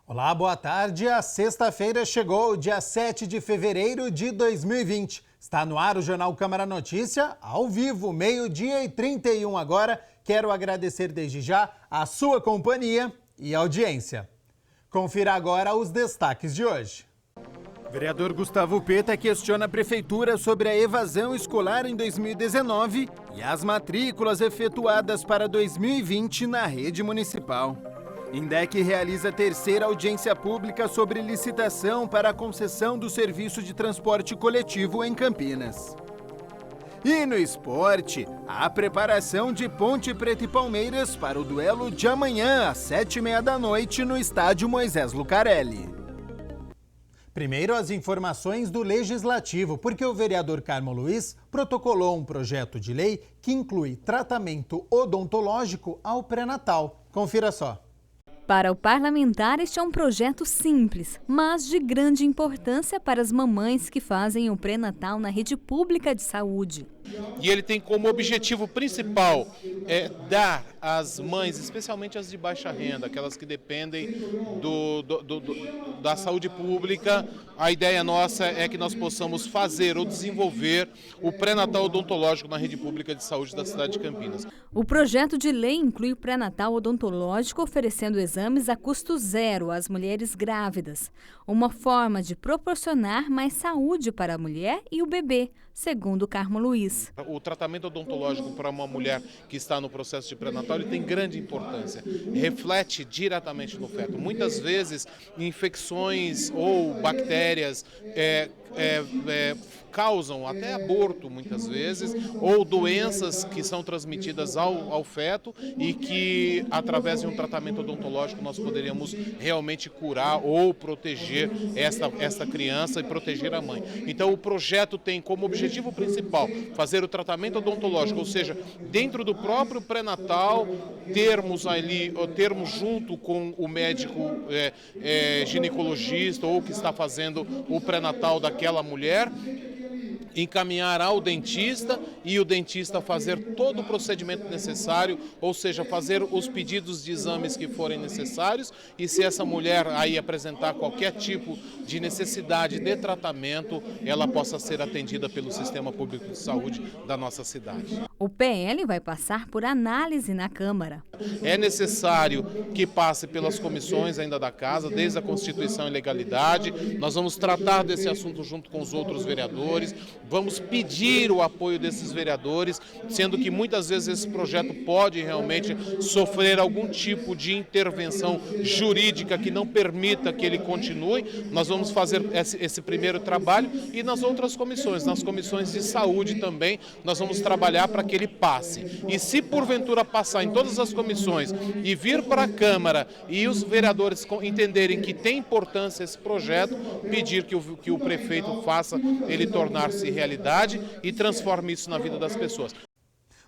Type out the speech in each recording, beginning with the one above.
Olá, boa tarde. A sexta-feira chegou, dia 7 de fevereiro de 2020. Está no ar o Jornal Câmara Notícia, ao vivo, 12h31 agora. Quero agradecer desde já a sua companhia e audiência. Confira agora os destaques de hoje. Vereador Gustavo Peta questiona a Prefeitura sobre a evasão escolar em 2019 e as matrículas efetuadas para 2020 na rede municipal. INDEC realiza a terceira audiência pública sobre licitação para a concessão do serviço de transporte coletivo em Campinas. E no esporte, a preparação de Ponte Preta e Palmeiras para o duelo de amanhã, às 19h30 no estádio Moisés Lucarelli. Primeiro, as informações do Legislativo, porque o vereador Carmo Luiz protocolou um projeto de lei que inclui tratamento odontológico ao pré-natal. Confira só. Para o parlamentar, este é um projeto simples, mas de grande importância para as mamães que fazem o pré-natal na rede pública de saúde. E ele tem como objetivo principal dar às mães, especialmente as de baixa renda, aquelas que dependem da saúde pública, a ideia nossa é que nós possamos fazer ou desenvolver o pré-natal odontológico na rede pública de saúde da cidade de Campinas. O projeto de lei inclui o pré-natal odontológico, oferecendo exames a custo zero às mulheres grávidas, uma forma de proporcionar mais saúde para a mulher e o bebê, segundo Carmo Luiz. O tratamento odontológico para uma mulher que está no processo de pré-natal ele tem grande importância, reflete diretamente no feto. Muitas vezes, infecções ou bactérias causam até aborto, muitas vezes, ou doenças que são transmitidas ao feto e que, através de um tratamento odontológico, nós poderíamos realmente curar ou proteger esta criança e proteger a mãe. Então, o projeto tem como objetivo principal fazer o tratamento odontológico, ou seja, dentro do próprio pré-natal, termos junto com o médico ginecologista ou que está fazendo o pré-natal daquela mulher, encaminhar ao dentista e o dentista fazer todo o procedimento necessário, ou seja, fazer os pedidos de exames que forem necessários e se essa mulher aí apresentar qualquer tipo de necessidade de tratamento, ela possa ser atendida pelo Sistema Público de Saúde da nossa cidade. O PL vai passar por análise na Câmara. É necessário que passe pelas comissões ainda da Casa, desde a Constituição e Legalidade. Nós vamos tratar desse assunto junto com os outros vereadores, vamos pedir o apoio desses vereadores, sendo que muitas vezes esse projeto pode realmente sofrer algum tipo de intervenção jurídica que não permita que ele continue. Nós vamos fazer esse primeiro trabalho e nas outras comissões, nas comissões de saúde também, nós vamos trabalhar para que ele passe. E se porventura passar em todas as comissões e vir para a Câmara e os vereadores entenderem que tem importância esse projeto, pedir que o prefeito faça ele tornar-se realidade e transforme isso na vida das pessoas.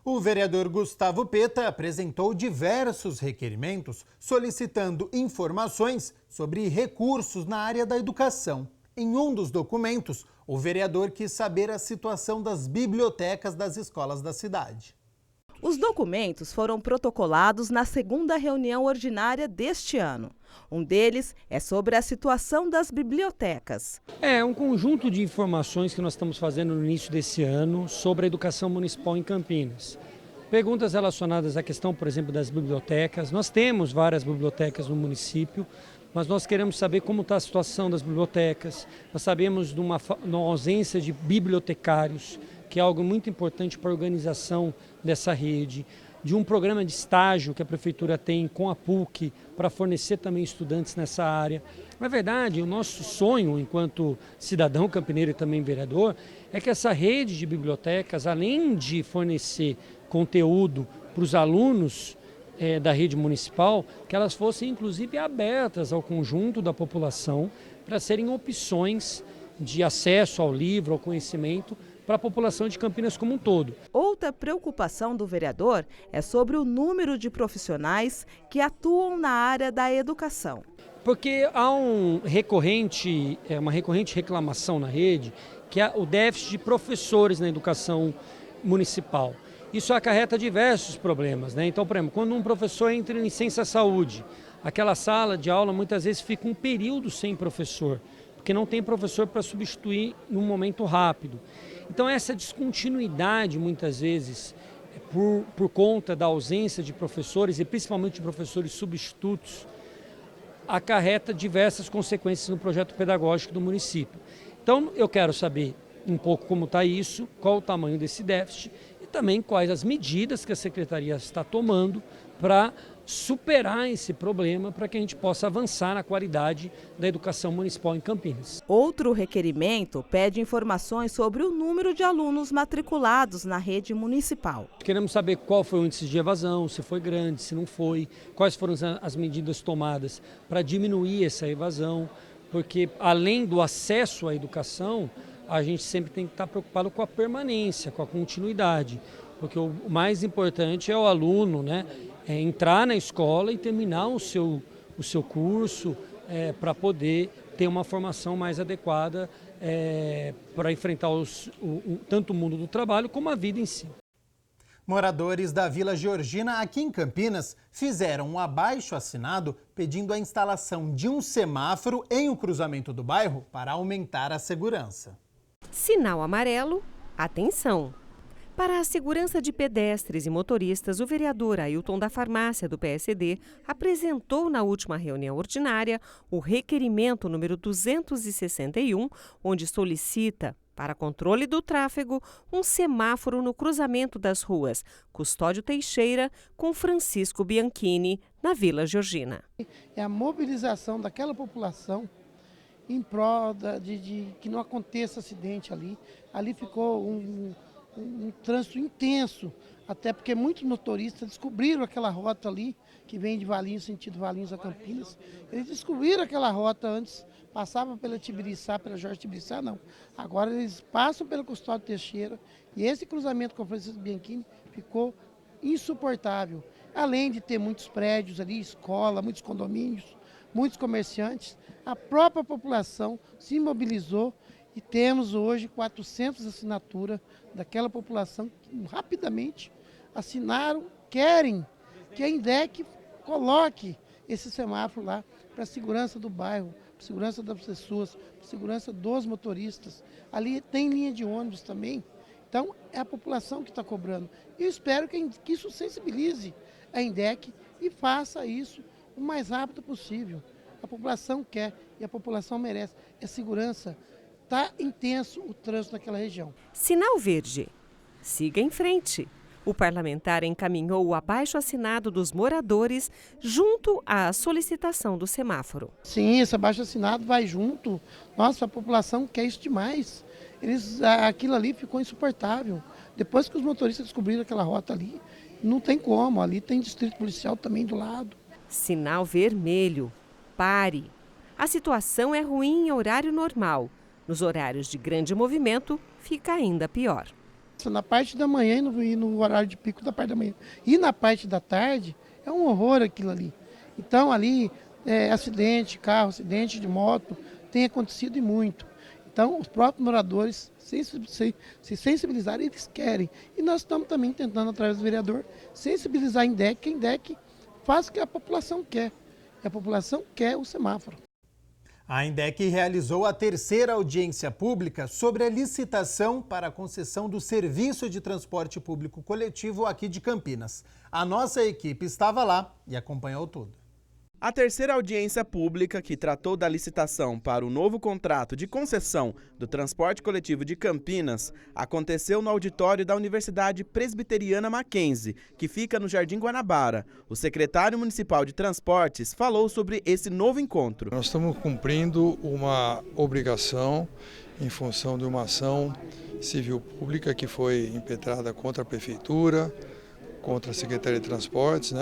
O vereador Gustavo Peta apresentou diversos requerimentos solicitando informações sobre recursos na área da educação. Em um dos documentos, o vereador quis saber a situação das bibliotecas das escolas da cidade. Os documentos foram protocolados na segunda reunião ordinária deste ano. Um deles é sobre a situação das bibliotecas. É um conjunto de informações que nós estamos fazendo no início desse ano sobre a educação municipal em Campinas. Perguntas relacionadas à questão, por exemplo, das bibliotecas. Nós temos várias bibliotecas no município, mas nós queremos saber como está a situação das bibliotecas. Nós sabemos de uma ausência de bibliotecários, que é algo muito importante para a organização dessa rede, de um programa de estágio que a Prefeitura tem com a PUC para fornecer também estudantes nessa área. Na verdade, o nosso sonho, enquanto cidadão campineiro e também vereador, é que essa rede de bibliotecas, além de fornecer conteúdo para os alunos da rede municipal, que elas fossem inclusive abertas ao conjunto da população para serem opções de acesso ao livro, ao conhecimento, para a população de Campinas como um todo. Outra preocupação do vereador é sobre o número de profissionais que atuam na área da educação. Porque há uma recorrente reclamação na rede, que é o déficit de professores na educação municipal. Isso acarreta diversos problemas, né? Então, por exemplo, quando um professor entra em licença saúde, aquela sala de aula muitas vezes fica um período sem professor, porque não tem professor para substituir num momento rápido. Então, essa descontinuidade, muitas vezes, por conta da ausência de professores, e principalmente de professores substitutos, acarreta diversas consequências no projeto pedagógico do município. Então, eu quero saber um pouco como está isso, qual o tamanho desse déficit e também quais as medidas que a Secretaria está tomando para superar esse problema, para que a gente possa avançar na qualidade da educação municipal em Campinas. Outro requerimento pede informações sobre o número de alunos matriculados na rede municipal. Queremos saber qual foi o índice de evasão, se foi grande, se não foi, quais foram as medidas tomadas para diminuir essa evasão, porque além do acesso à educação, a gente sempre tem que estar preocupado com a permanência, com a continuidade, porque o mais importante é o aluno, né, entrar na escola e terminar o seu curso para poder ter uma formação mais adequada para enfrentar tanto o mundo do trabalho como a vida em si. Moradores da Vila Georgina, aqui em Campinas, fizeram um abaixo-assinado pedindo a instalação de um semáforo em um cruzamento do bairro para aumentar a segurança. Sinal amarelo, atenção! Para a segurança de pedestres e motoristas, o vereador Ailton da Farmácia, do PSD, apresentou na última reunião ordinária o requerimento número 261, onde solicita, para controle do tráfego, um semáforo no cruzamento das ruas Custódio Teixeira com Francisco Bianchini, na Vila Georgina. É a mobilização daquela população em prol de que não aconteça acidente ali. Ali ficou um trânsito intenso, até porque muitos motoristas descobriram aquela rota ali, que vem de Valinhos, sentido Valinhos a Campinas. Eles descobriram aquela rota antes, passava pela Tibiriçá, pela Jorge Tibiriçá, não. Agora eles passam pelo Custódio Teixeira e esse cruzamento com o Francisco Bianchini ficou insuportável. Além de ter muitos prédios ali, escola, muitos condomínios, muitos comerciantes, a própria população se mobilizou e temos hoje 400 assinaturas daquela população que rapidamente assinaram, querem que a INDEC coloque esse semáforo lá para a segurança do bairro, para a segurança das pessoas, para a segurança dos motoristas. Ali tem linha de ônibus também, então é a população que está cobrando. E eu espero que isso sensibilize a INDEC e faça isso o mais rápido possível. A população quer e a população merece. É segurança. Está intenso o trânsito naquela região. Sinal verde. Siga em frente. O parlamentar encaminhou o abaixo-assinado dos moradores junto à solicitação do semáforo. Sim, esse abaixo-assinado vai junto. Nossa, a população quer isso demais. Aquilo ali ficou insuportável. Depois que os motoristas descobriram aquela rota ali, não tem como. Ali tem distrito policial também do lado. Sinal vermelho. Pare. A situação é ruim em horário normal. Nos horários de grande movimento, fica ainda pior. Na parte da manhã e no horário de pico da parte da manhã. E na parte da tarde, é um horror aquilo ali. Então ali, acidente, carro, acidente de moto, tem acontecido e muito. Então os próprios moradores se sensibilizarem, eles querem. E nós estamos também tentando, através do vereador, sensibilizar a INDEC, que a INDEC faz o que a população quer. E a população quer o semáforo. A INDEC realizou a terceira audiência pública sobre a licitação para a concessão do serviço de transporte público coletivo aqui de Campinas. A nossa equipe estava lá e acompanhou tudo. A terceira audiência pública, que tratou da licitação para o novo contrato de concessão do transporte coletivo de Campinas, aconteceu no auditório da Universidade Presbiteriana Mackenzie, que fica no Jardim Guanabara. O secretário municipal de Transportes falou sobre esse novo encontro. Nós estamos cumprindo uma obrigação em função de uma ação civil pública que foi impetrada contra a Prefeitura, contra a Secretaria de Transportes,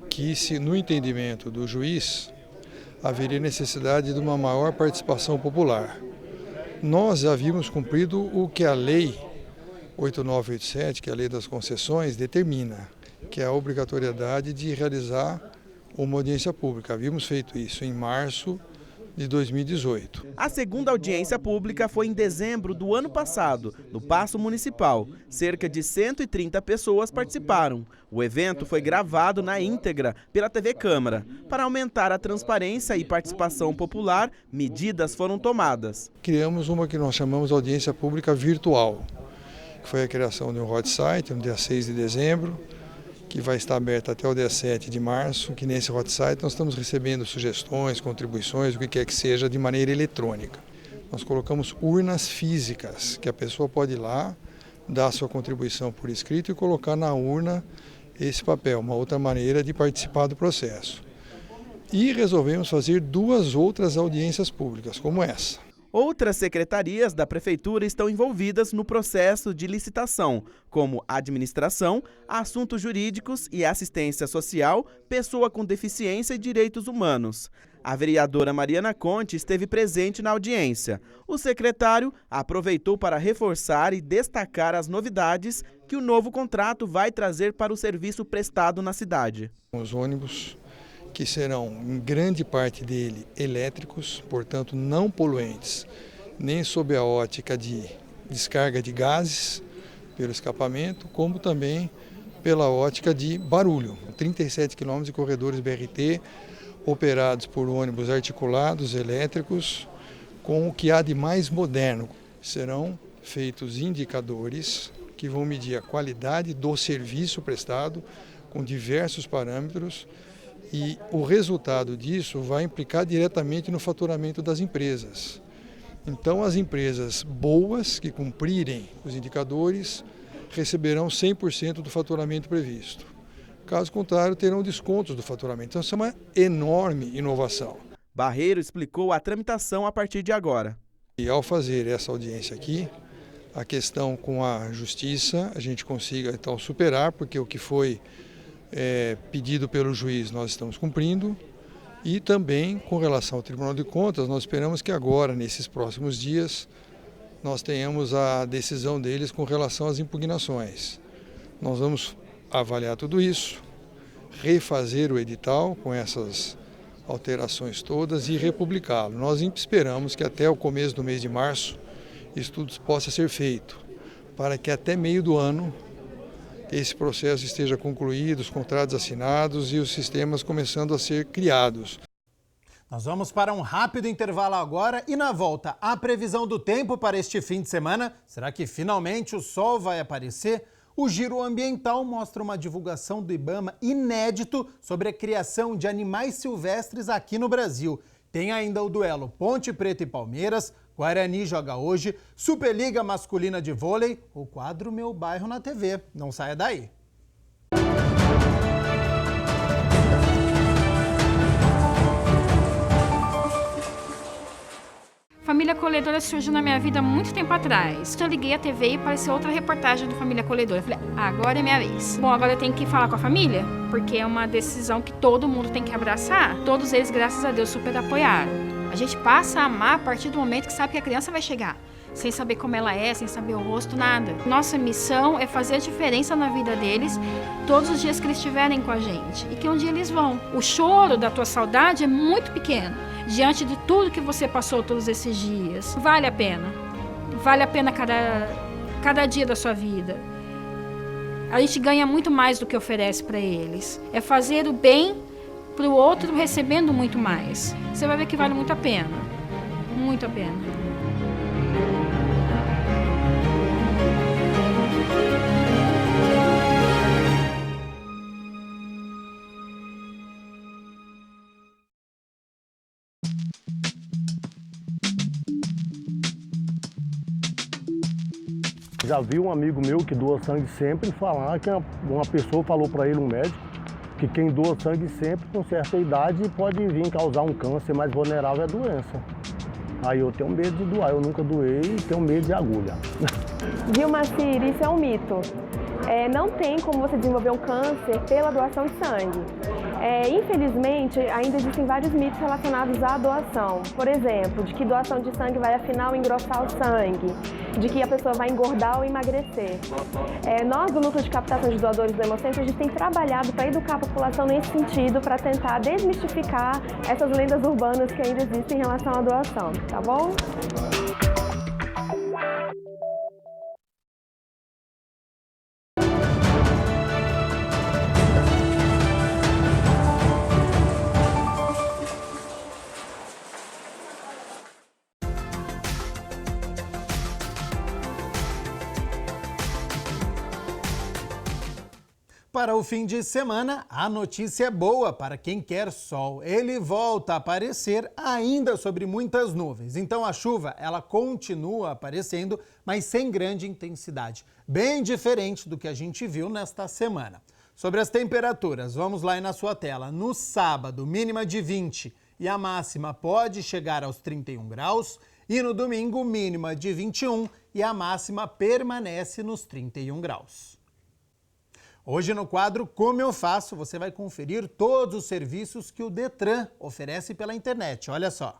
que se no entendimento do juiz haveria necessidade de uma maior participação popular. Nós já havíamos cumprido o que a lei 8987, que é a lei das concessões, determina, que é a obrigatoriedade de realizar uma audiência pública. Havíamos feito isso em março de 2018. A segunda audiência pública foi em dezembro do ano passado, no Paço Municipal. Cerca de 130 pessoas participaram. O evento foi gravado na íntegra pela TV Câmara. Para aumentar a transparência e participação popular, medidas foram tomadas. Criamos uma que nós chamamos de audiência pública virtual, que foi a criação de um hot site no dia 6 de dezembro, que vai estar aberta até o dia 7 de março, que nesse hot site nós estamos recebendo sugestões, contribuições, o que quer que seja, de maneira eletrônica. Nós colocamos urnas físicas, que a pessoa pode ir lá, dar a sua contribuição por escrito e colocar na urna esse papel, uma outra maneira de participar do processo. E resolvemos fazer 2 outras audiências públicas, como essa. Outras secretarias da Prefeitura estão envolvidas no processo de licitação, como administração, assuntos jurídicos e assistência social, pessoa com deficiência e direitos humanos. A vereadora Mariana Conte esteve presente na audiência. O secretário aproveitou para reforçar e destacar as novidades que o novo contrato vai trazer para o serviço prestado na cidade. Os ônibus, que serão, em grande parte dele, elétricos, portanto não poluentes, nem sob a ótica de descarga de gases pelo escapamento, como também pela ótica de barulho. 37 quilômetros de corredores BRT, operados por ônibus articulados, elétricos, com o que há de mais moderno. Serão feitos indicadores que vão medir a qualidade do serviço prestado, com diversos parâmetros, e o resultado disso vai implicar diretamente no faturamento das empresas. Então, as empresas boas que cumprirem os indicadores receberão 100% do faturamento previsto. Caso contrário, terão descontos do faturamento. Então, isso é uma enorme inovação. Barreiro explicou a tramitação a partir de agora. E ao fazer essa audiência aqui, a questão com a Justiça, a gente consiga então superar, porque o que foi pedido pelo juiz nós estamos cumprindo, e também com relação ao Tribunal de Contas, nós esperamos que agora, nesses próximos dias, nós tenhamos a decisão deles com relação às impugnações. Nós vamos avaliar tudo isso, refazer o edital com essas alterações todas e republicá-lo. Nós esperamos que até o começo do mês de março isso tudo possa ser feito, para que até meio do ano esse processo esteja concluído, os contratos assinados e os sistemas começando a ser criados. Nós vamos para um rápido intervalo agora e na volta, a previsão do tempo para este fim de semana. Será que finalmente o sol vai aparecer? O Giro Ambiental mostra uma divulgação do IBAMA inédito sobre a criação de animais silvestres aqui no Brasil. Tem ainda o duelo Ponte Preta e Palmeiras, Guarani joga hoje, Superliga Masculina de Vôlei, o quadro Meu Bairro na TV. Não saia daí. Família Acolhedora surgiu na minha vida há muito tempo atrás. Eu liguei a TV e apareceu outra reportagem do Família Acolhedora. Eu falei, agora é minha vez. Bom, agora eu tenho que falar com a família, porque é uma decisão que todo mundo tem que abraçar. Todos eles, graças a Deus, super apoiaram. A gente passa a amar a partir do momento que sabe que a criança vai chegar. Sem saber como ela é, sem saber o rosto, nada. Nossa missão é fazer a diferença na vida deles todos os dias que eles estiverem com a gente. E que um dia eles vão. O choro da tua saudade é muito pequeno diante de tudo que você passou todos esses dias. Vale a pena. Vale a pena cada dia da sua vida. A gente ganha muito mais do que oferece para eles. É fazer o bem para o outro recebendo muito mais. Você vai ver que vale muito a pena. Muito a pena. Já vi um amigo meu que doa sangue sempre falar que uma pessoa falou para ele, um médico, que quem doa sangue sempre, com certa idade, pode vir causar um câncer mais vulnerável à doença. Aí eu tenho medo de doar, eu nunca doei e tenho medo de agulha. Dilmacir, isso é um mito. Não tem como você desenvolver um câncer pela doação de sangue. Infelizmente, ainda existem vários mitos relacionados à doação. Por exemplo, de que doação de sangue vai afinal engrossar o sangue, de que a pessoa vai engordar ou emagrecer. Nós, do Núcleo de Captação de Doadores do Hemocentro, a gente tem trabalhado para educar a população nesse sentido, para tentar desmistificar essas lendas urbanas que ainda existem em relação à doação, tá bom? Para o fim de semana, a notícia é boa para quem quer sol. Ele volta a aparecer ainda sobre muitas nuvens. Então a chuva, ela continua aparecendo, mas sem grande intensidade. Bem diferente do que a gente viu nesta semana. Sobre as temperaturas, vamos lá aí na sua tela. No sábado, mínima de 20 e a máxima pode chegar aos 31 graus. E no domingo, mínima de 21 e a máxima permanece nos 31 graus. Hoje no quadro Como Eu Faço, você vai conferir todos os serviços que o Detran oferece pela internet. Olha só.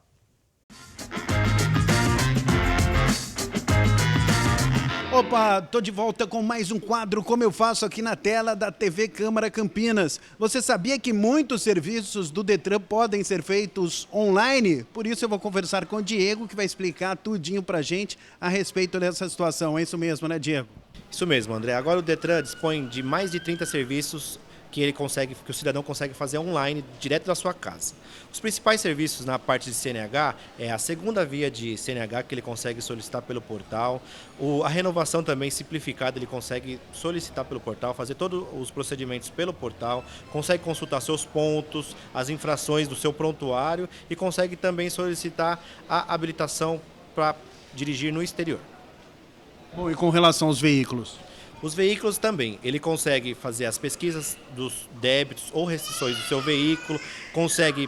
Opa, tô de volta com mais um quadro Como Eu Faço aqui na tela da TV Câmara Campinas. Você sabia que muitos serviços do Detran podem ser feitos online? Por isso eu vou conversar com o Diego, que vai explicar tudinho pra gente a respeito dessa situação. É isso mesmo, né, Diego? Isso mesmo, André. Agora o Detran dispõe de mais de 30 serviços que o cidadão consegue fazer online direto da sua casa. Os principais serviços na parte de CNH é a segunda via de CNH que ele consegue solicitar pelo portal, a renovação também simplificada ele consegue solicitar pelo portal, fazer todos os procedimentos pelo portal, consegue consultar seus pontos, as infrações do seu prontuário e consegue também solicitar a habilitação para dirigir no exterior. Bom, e com relação aos veículos? Os veículos também, ele consegue fazer as pesquisas dos débitos ou restrições do seu veículo, consegue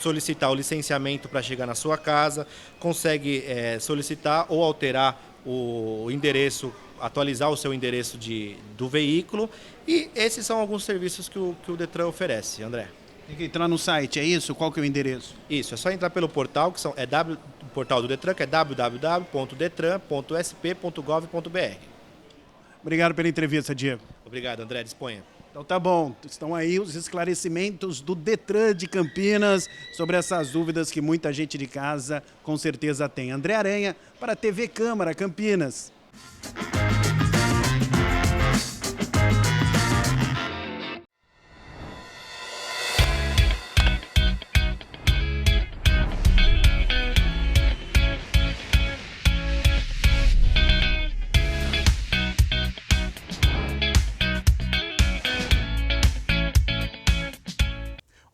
solicitar o licenciamento para chegar na sua casa, consegue solicitar ou alterar o endereço, atualizar o seu endereço do veículo e esses são alguns serviços que o Detran oferece, André. Tem que entrar no site, é isso? Qual que é o endereço? Isso, é só entrar pelo portal, o portal do Detran, que é www.detran.sp.gov.br. Obrigado pela entrevista, Diego. Obrigado, André. Disponha. Então tá bom. Estão aí os esclarecimentos do Detran de Campinas sobre essas dúvidas que muita gente de casa com certeza tem. André Aranha para a TV Câmara Campinas.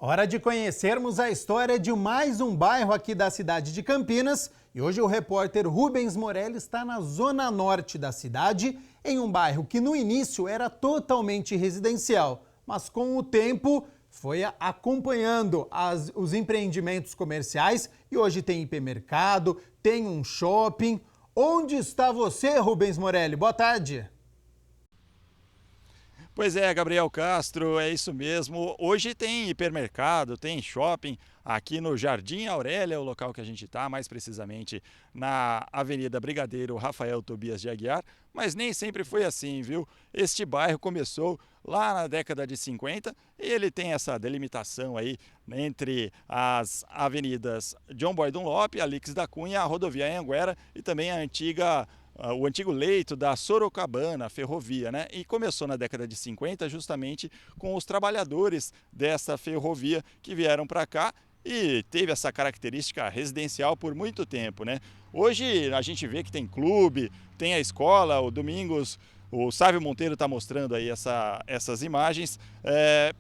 Hora de conhecermos a história de mais um bairro aqui da cidade de Campinas. E hoje o repórter Rubens Morelli está na zona norte da cidade, em um bairro que no início era totalmente residencial, mas com o tempo foi acompanhando os empreendimentos comerciais e hoje tem hipermercado, tem um shopping. Onde está você, Rubens Morelli? Boa tarde. Pois é, Gabriel Castro, é isso mesmo. Hoje tem hipermercado, tem shopping aqui no Jardim Aurélia, o local que a gente está, mais precisamente na Avenida Brigadeiro Rafael Tobias de Aguiar, mas nem sempre foi assim, viu? Este bairro começou lá na década de 50 e ele tem essa delimitação aí entre as avenidas John Boy Dunlop, Alix da Cunha, a rodovia Anhanguera e também o antigo leito da Sorocabana, ferrovia, né? E começou na década de 50 justamente com os trabalhadores dessa ferrovia que vieram para cá e teve essa característica residencial por muito tempo, né? Hoje a gente vê que tem clube, tem a escola, o Domingos, o Sávio Monteiro está mostrando aí essas imagens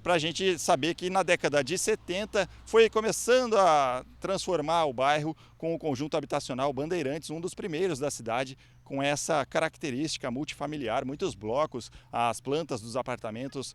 para a gente saber que na década de 70 foi começando a transformar o bairro com o conjunto habitacional Bandeirantes, um dos primeiros da cidade, com essa característica multifamiliar, muitos blocos, as plantas dos apartamentos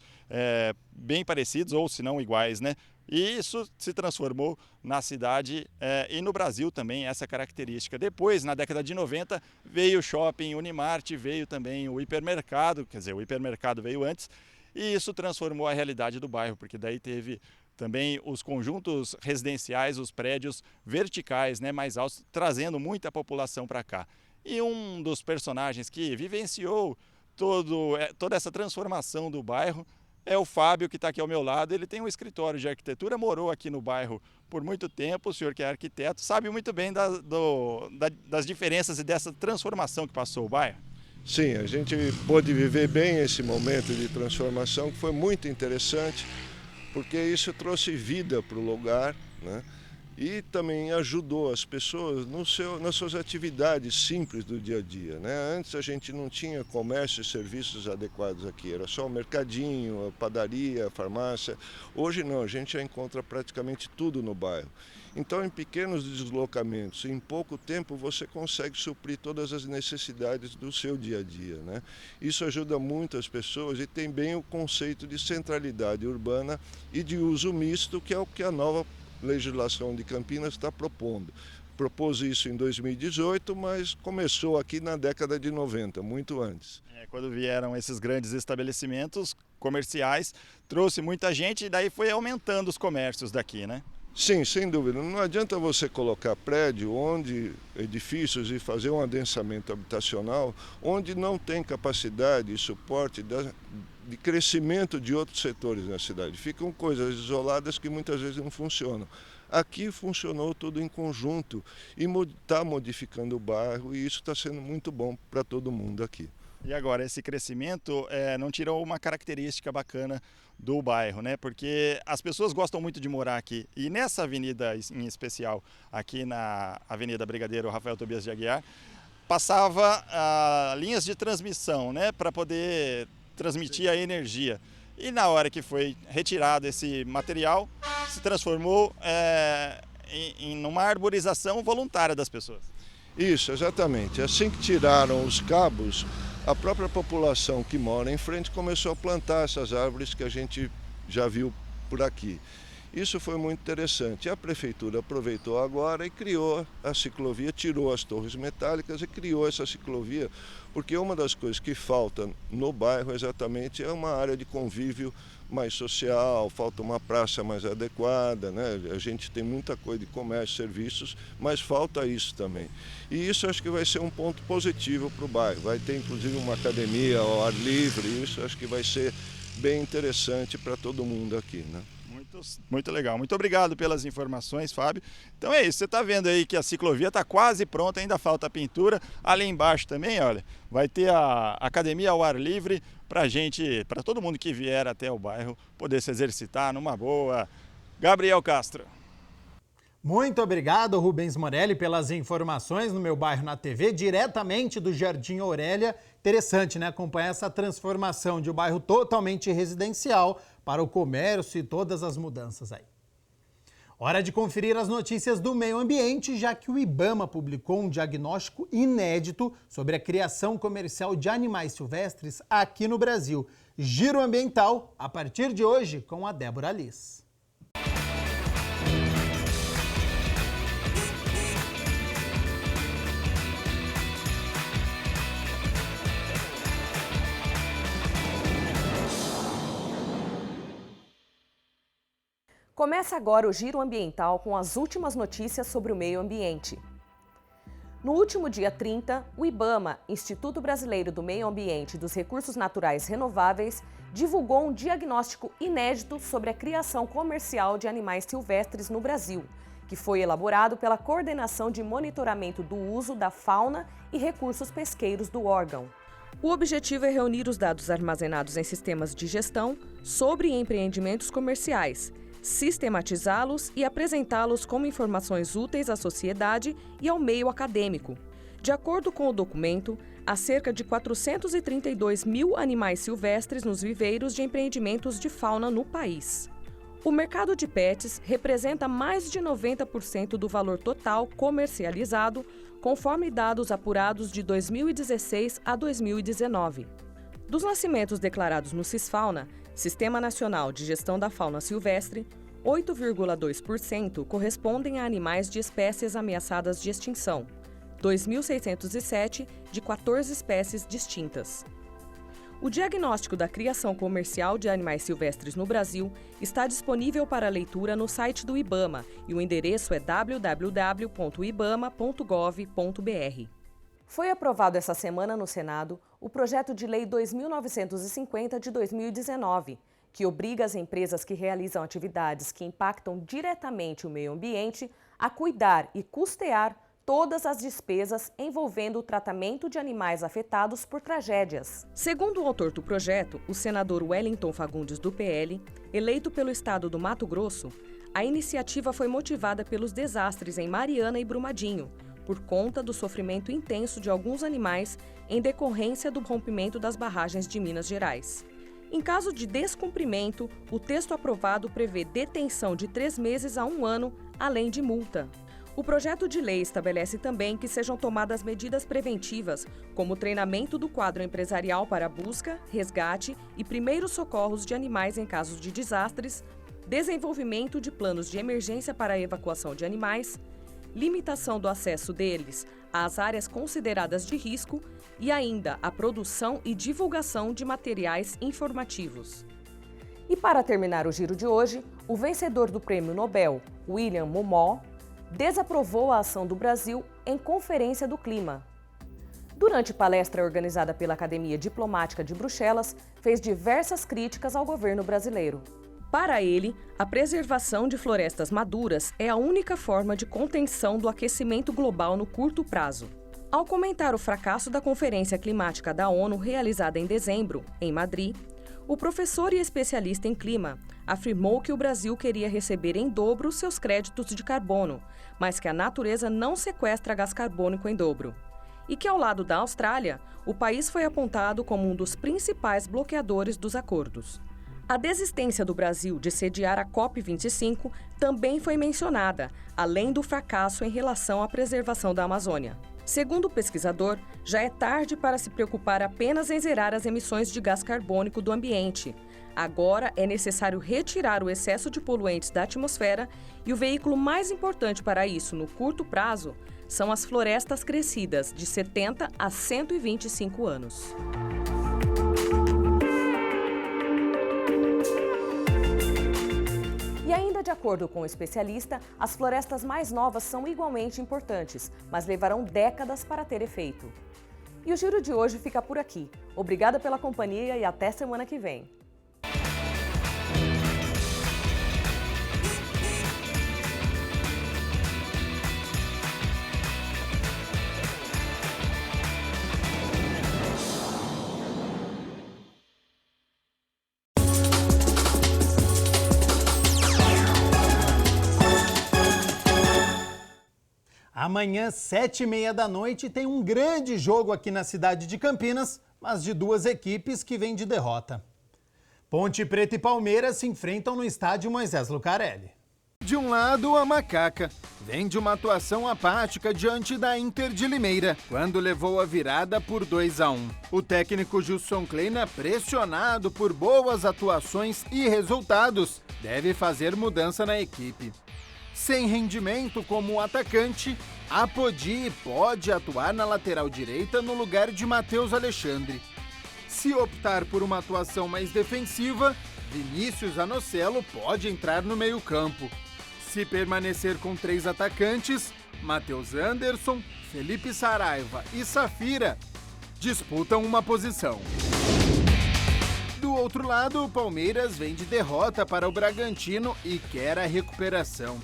bem parecidos ou se não iguais, né? E isso se transformou na cidade e no Brasil também essa característica. Depois, na década de 90, veio o shopping Unimart, veio também o hipermercado, quer dizer, o hipermercado veio antes, e isso transformou a realidade do bairro, porque daí teve também os conjuntos residenciais, os prédios verticais, né, mais altos, trazendo muita população para cá. E um dos personagens que vivenciou toda essa transformação do bairro é o Fábio, que está aqui ao meu lado. Ele tem um escritório de arquitetura, morou aqui no bairro por muito tempo. O senhor que é arquiteto sabe muito bem das diferenças e dessa transformação que passou o bairro. Sim, a gente pôde viver bem esse momento de transformação, que foi muito interessante, porque isso trouxe vida para o lugar, né? E também ajudou as pessoas nas suas atividades simples do dia a dia, né? Antes a gente não tinha comércio e serviços adequados aqui, era só o mercadinho, a padaria, a farmácia. Hoje não, a gente já encontra praticamente tudo no bairro. Então, em pequenos deslocamentos, em pouco tempo, você consegue suprir todas as necessidades do seu dia a dia, né? Isso ajuda muito as pessoas e tem bem o conceito de centralidade urbana e de uso misto, que é o que a nova legislação de Campinas está propondo. Propôs isso em 2018, mas começou aqui na década de 90, muito antes. Quando vieram esses grandes estabelecimentos comerciais, trouxe muita gente e daí foi aumentando os comércios daqui, né? Sim, sem dúvida. Não adianta você colocar prédio, edifícios e fazer um adensamento habitacional onde não tem capacidade e suporte de crescimento de outros setores na cidade. Ficam coisas isoladas que muitas vezes não funcionam. Aqui funcionou tudo em conjunto e está modificando o bairro, e isso está sendo muito bom para todo mundo aqui. E agora, esse crescimento não tirou uma característica bacana do bairro, né? Porque as pessoas gostam muito de morar aqui. E nessa avenida em especial, aqui na Avenida Brigadeiro Rafael Tobias de Aguiar, passava linhas de transmissão, né? Para poder transmitir a energia. E na hora que foi retirado esse material, se transformou em uma arborização voluntária das pessoas. Isso, exatamente. Assim que tiraram os cabos, a própria população que mora em frente começou a plantar essas árvores que a gente já viu por aqui. Isso foi muito interessante. A prefeitura aproveitou agora e criou a ciclovia, tirou as torres metálicas e criou essa ciclovia, porque uma das coisas que falta no bairro exatamente é uma área de convívio mais social, falta uma praça mais adequada, né? A gente tem muita coisa de comércio, serviços, mas falta isso também. E isso acho que vai ser um ponto positivo para o bairro. Vai ter inclusive uma academia ao ar livre, e isso acho que vai ser bem interessante para todo mundo aqui, né? Muito legal. Muito obrigado pelas informações, Fábio. Então é isso, você está vendo aí que a ciclovia está quase pronta, ainda falta a pintura. Ali embaixo também, olha, vai ter a academia ao ar livre para todo mundo que vier até o bairro poder se exercitar numa boa. Gabriel Castro. Muito obrigado, Rubens Morelli, pelas informações no Meu Bairro na TV, diretamente do Jardim Aurélia. Interessante, né? Acompanhar essa transformação de um bairro totalmente residencial para o comércio e todas as mudanças aí. Hora de conferir as notícias do meio ambiente, já que o IBAMA publicou um diagnóstico inédito sobre a criação comercial de animais silvestres aqui no Brasil. Giro Ambiental, a partir de hoje, com a Débora Liz. Começa agora o Giro Ambiental com as últimas notícias sobre o meio ambiente. No último dia 30, o IBAMA, Instituto Brasileiro do Meio Ambiente e dos Recursos Naturais Renováveis, divulgou um diagnóstico inédito sobre a criação comercial de animais silvestres no Brasil, que foi elaborado pela Coordenação de Monitoramento do Uso da Fauna e Recursos Pesqueiros do órgão. O objetivo é reunir os dados armazenados em sistemas de gestão sobre empreendimentos comerciais, sistematizá-los e apresentá-los como informações úteis à sociedade e ao meio acadêmico. De acordo com o documento, há cerca de 432 mil animais silvestres nos viveiros de empreendimentos de fauna no país. O mercado de pets representa mais de 90% do valor total comercializado, conforme dados apurados de 2016 a 2019. Dos nascimentos declarados no Cisfauna, Sistema Nacional de Gestão da Fauna Silvestre, 8,2% correspondem a animais de espécies ameaçadas de extinção, 2.607 de 14 espécies distintas. O diagnóstico da criação comercial de animais silvestres no Brasil está disponível para leitura no site do IBAMA e o endereço é www.ibama.gov.br. Foi aprovado essa semana no Senado o projeto de lei 2950 de 2019, que obriga as empresas que realizam atividades que impactam diretamente o meio ambiente a cuidar e custear todas as despesas envolvendo o tratamento de animais afetados por tragédias. Segundo o autor do projeto, o senador Wellington Fagundes, do PL, eleito pelo estado do Mato Grosso, a iniciativa foi motivada pelos desastres em Mariana e Brumadinho, por conta do sofrimento intenso de alguns animais em decorrência do rompimento das barragens de Minas Gerais. Em caso de descumprimento, o texto aprovado prevê detenção de 3 meses a 1 ano, além de multa. O projeto de lei estabelece também que sejam tomadas medidas preventivas, como o treinamento do quadro empresarial para busca, resgate e primeiros socorros de animais em casos de desastres, desenvolvimento de planos de emergência para a evacuação de animais, limitação do acesso deles às áreas consideradas de risco e ainda a produção e divulgação de materiais informativos. E para terminar o giro de hoje, o vencedor do Prêmio Nobel, William Momot, desaprovou a ação do Brasil em Conferência do Clima. Durante palestra organizada pela Academia Diplomática de Bruxelas, fez diversas críticas ao governo brasileiro. Para ele, a preservação de florestas maduras é a única forma de contenção do aquecimento global no curto prazo. Ao comentar o fracasso da Conferência Climática da ONU realizada em dezembro, em Madrid, o professor e especialista em clima afirmou que o Brasil queria receber em dobro seus créditos de carbono, mas que a natureza não sequestra gás carbônico em dobro. E que, ao lado da Austrália, o país foi apontado como um dos principais bloqueadores dos acordos. A desistência do Brasil de sediar a COP25 também foi mencionada, além do fracasso em relação à preservação da Amazônia. Segundo o pesquisador, já é tarde para se preocupar apenas em zerar as emissões de gás carbônico do ambiente. Agora é necessário retirar o excesso de poluentes da atmosfera e o veículo mais importante para isso, no curto prazo, são as florestas crescidas de 70 a 125 anos. E ainda de acordo com o especialista, as florestas mais novas são igualmente importantes, mas levarão décadas para ter efeito. E o Giro de hoje fica por aqui. Obrigada pela companhia e até semana que vem. Amanhã, 7h30 da noite, tem um grande jogo aqui na cidade de Campinas, mas de duas equipes que vêm de derrota. Ponte Preta e Palmeiras se enfrentam no estádio Moisés Lucarelli. De um lado, a Macaca vem de uma atuação apática diante da Inter de Limeira, quando levou a virada por 2-1. O técnico Gilson Kleina, pressionado por boas atuações e resultados, deve fazer mudança na equipe. Sem rendimento como atacante, Apodi pode atuar na lateral direita no lugar de Matheus Alexandre. Se optar por uma atuação mais defensiva, Vinícius Anocelo pode entrar no meio-campo. Se permanecer com 3 atacantes, Matheus Anderson, Felipe Saraiva e Safira disputam uma posição. Do outro lado, o Palmeiras vem de derrota para o Bragantino e quer a recuperação.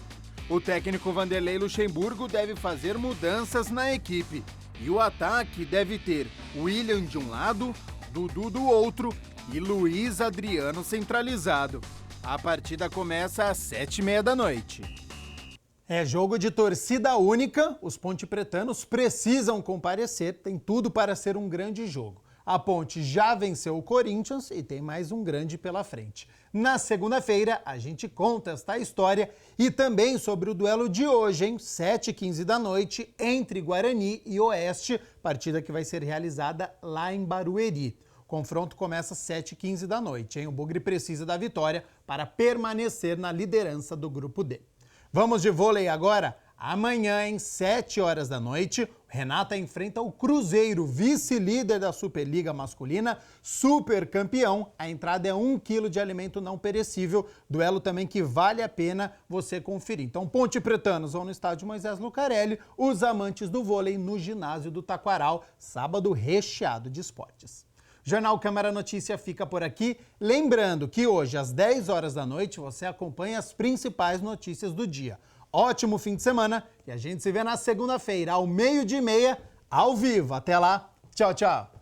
O técnico Vanderlei Luxemburgo deve fazer mudanças na equipe e o ataque deve ter William de um lado, Dudu do outro e Luiz Adriano centralizado. A partida começa às 7h30 da noite. É jogo de torcida única, os pontepretanos precisam comparecer, tem tudo para ser um grande jogo. A Ponte já venceu o Corinthians e tem mais um grande pela frente. Na segunda-feira, a gente conta esta história e também sobre o duelo de hoje, hein? 7h15 da noite, entre Guarani e Oeste, partida que vai ser realizada lá em Barueri. O confronto começa às 7h15 da noite, hein? O Bugre precisa da vitória para permanecer na liderança do Grupo D. Vamos de vôlei agora? Amanhã, às 7 horas da noite, Renata enfrenta o Cruzeiro, vice-líder da Superliga Masculina, super campeão. A entrada é 1 quilo de alimento não perecível, duelo também que vale a pena você conferir. Então, Ponte Pretanos vão no estádio Moisés Lucarelli, os amantes do vôlei no ginásio do Taquaral, sábado recheado de esportes. O Jornal Câmara Notícia fica por aqui. Lembrando que hoje, às 10 horas da noite, você acompanha as principais notícias do dia. Ótimo fim de semana e a gente se vê na segunda-feira, ao 12:30, ao vivo. Até lá, tchau, tchau.